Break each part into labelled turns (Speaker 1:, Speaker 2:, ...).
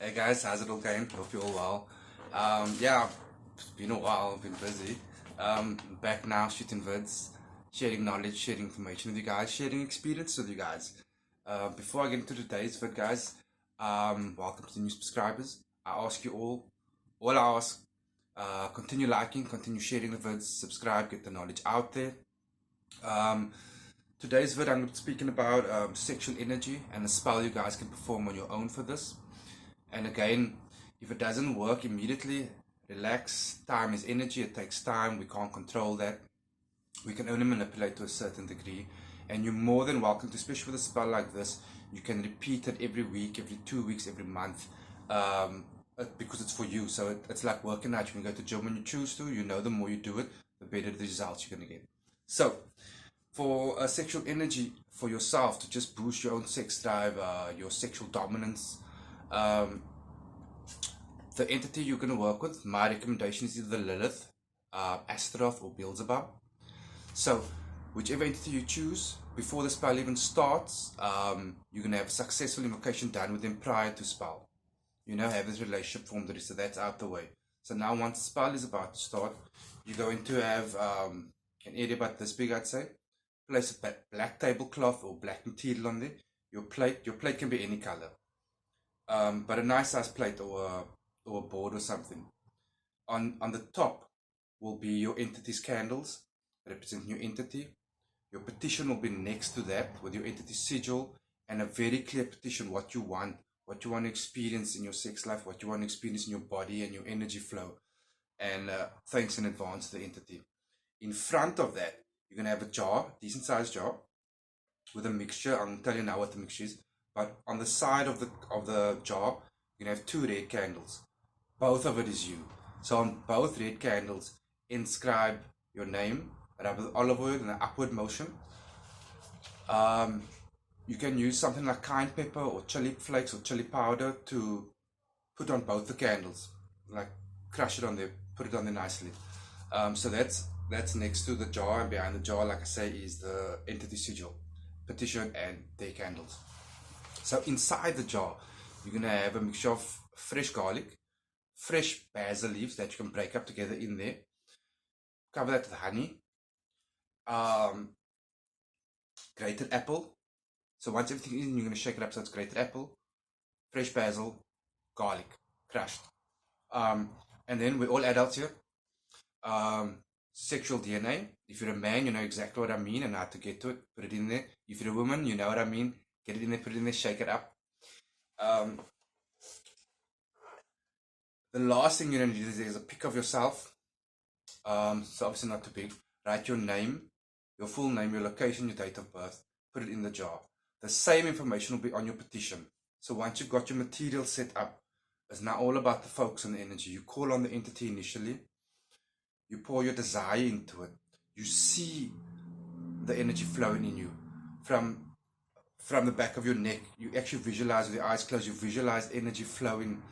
Speaker 1: Hey guys, how's it all going? Hope you're all well. Yeah, it's been a while, I've been busy. Back now shooting vids, sharing knowledge, sharing information with you guys, sharing experience with you guys. Before I get into today's vid, guys, welcome to the new subscribers. I ask you all I ask, continue liking, continue sharing the vids, subscribe, get the knowledge out there. Um, Today's vid, I'm speaking about sexual energy and a spell you guys can perform on your own for this. And again, if it doesn't work immediately, relax. Time is energy, it takes time, we can't control that. We can only manipulate to a certain degree. And you're more than welcome to, especially with a spell like this, you can repeat it every week, every 2 weeks, every month, because it's for you. So it's like working out. You can go to the gym when you choose to. You know, the more you do it, the better the results you're going to get. So, for a sexual energy for yourself to just boost your own sex drive, your sexual dominance, um, the entity you're going to work with, my recommendation is either the lillith, astaroth, or beelzebub. So, whichever entity you choose, before the spell even starts, you're going to have a successful invocation done with them prior to spell. You know, have this relationship formed already, so that's out the way. So now once the spell is about to start, you're going to have an area about this big, I'd say. Place a black tablecloth or black material on there. Your plate can be any color, but a nice size plate or a board or something. On the top will be your entity's candles representing your entity. Your petition will be next to that with your entity sigil and a very clear petition, what you want to experience in your sex life, what you want to experience in your body and your energy flow. And thanks in advance to the entity. In front of that, you're going to have a jar, decent sized jar, with a mixture. I'm going to tell you now what the mixture is. But on the side of the jar, you're going to have two red candles. Both of it is you. So on both red candles, inscribe your name, rub with olive oil in an upward motion. You can use something like cayenne pepper or chili flakes or chili powder to put on both the candles. Like crush it on there, put it on there nicely. So that's next to the jar, and behind the jar, like I say, is the entity sigil, petition, and their candles. So inside the jar, you're gonna have a mixture of fresh garlic, fresh basil leaves that you can break up together in there. Cover that with honey, grated apple. So once everything is in, you're gonna shake it up so it's grated apple, fresh basil, garlic, crushed. And then we're all adults here. Sexual DNA. If you're a man, you know exactly what I mean and how to get to it. Put it in there. If you're a woman, you know what I mean. Get it in there, put it in there, shake it up. The last thing you're going to do is a pic of yourself. So obviously not too big. Write your name, your full name, your location, your date of birth. Put it in the jar. The same information will be on your petition. So once you've got your material set up, it's now all about the focus on the energy. You call on the entity initially. You pour your desire into it. You see the energy flowing in you from the back of your neck. You actually visualize with your eyes closed. You visualize energy flowing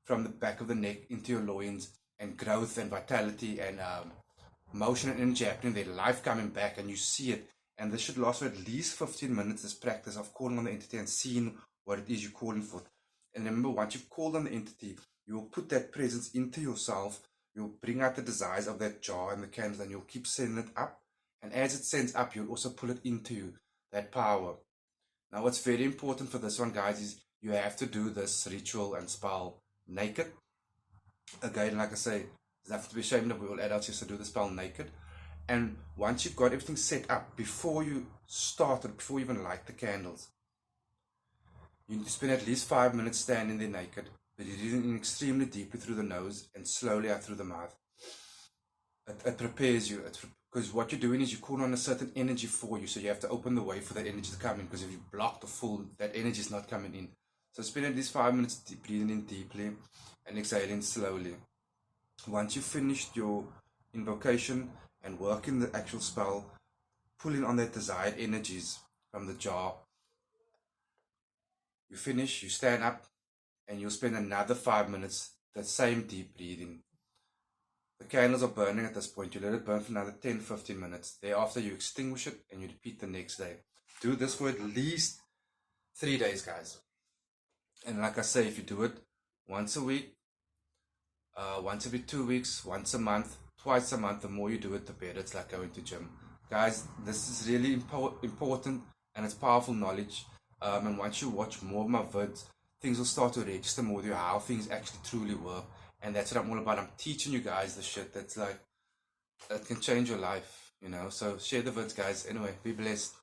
Speaker 1: from the back of the neck into your loins, and growth and vitality and motion and energy happening there, life coming back, and you see it. And this should last for at least 15 minutes, this practice of calling on the entity and seeing what it is you're calling for. And remember, once you've called on the entity, you will put that presence into yourself. You'll bring out the desires of that jar and the candles, and you'll keep sending it up. And as it sends up, you'll also pull it into you, that power. Now, what's very important for this one, guys, is you have to do this ritual and spell naked. Again, like I say, there's nothing to be ashamed of. We all adults used to do the spell naked. And once you've got everything set up, before you start it, before you even light the candles, you need to spend at least 5 minutes standing there naked, breathing extremely deeply through the nose and slowly out through the mouth. It prepares you, because what you're doing is you're calling on a certain energy for you, so you have to open the way for that energy to come in, because if you block the full, that energy is not coming in. So spend at least 5 minutes breathing in deeply and exhaling slowly. Once you've finished your invocation and working the actual spell, pulling on that desired energies from the jar, you finish, you stand up, and you'll spend another 5 minutes, that same deep breathing. The candles are burning at this point. You let it burn for another 10-15 minutes. Thereafter, you extinguish it and you repeat the next day. Do this for at least 3 days, guys. And like I say, if you do it once a week, once every 2 weeks, once a month, twice a month. The more you do it, the better. It's like going to gym. Guys, this is really important, and it's powerful knowledge. And once you watch more of my vids, things will start to register more with you how things actually truly work. And that's what I'm all about. I'm teaching you guys the shit that's like, that can change your life, you know. So share the vids, guys. Anyway, be blessed.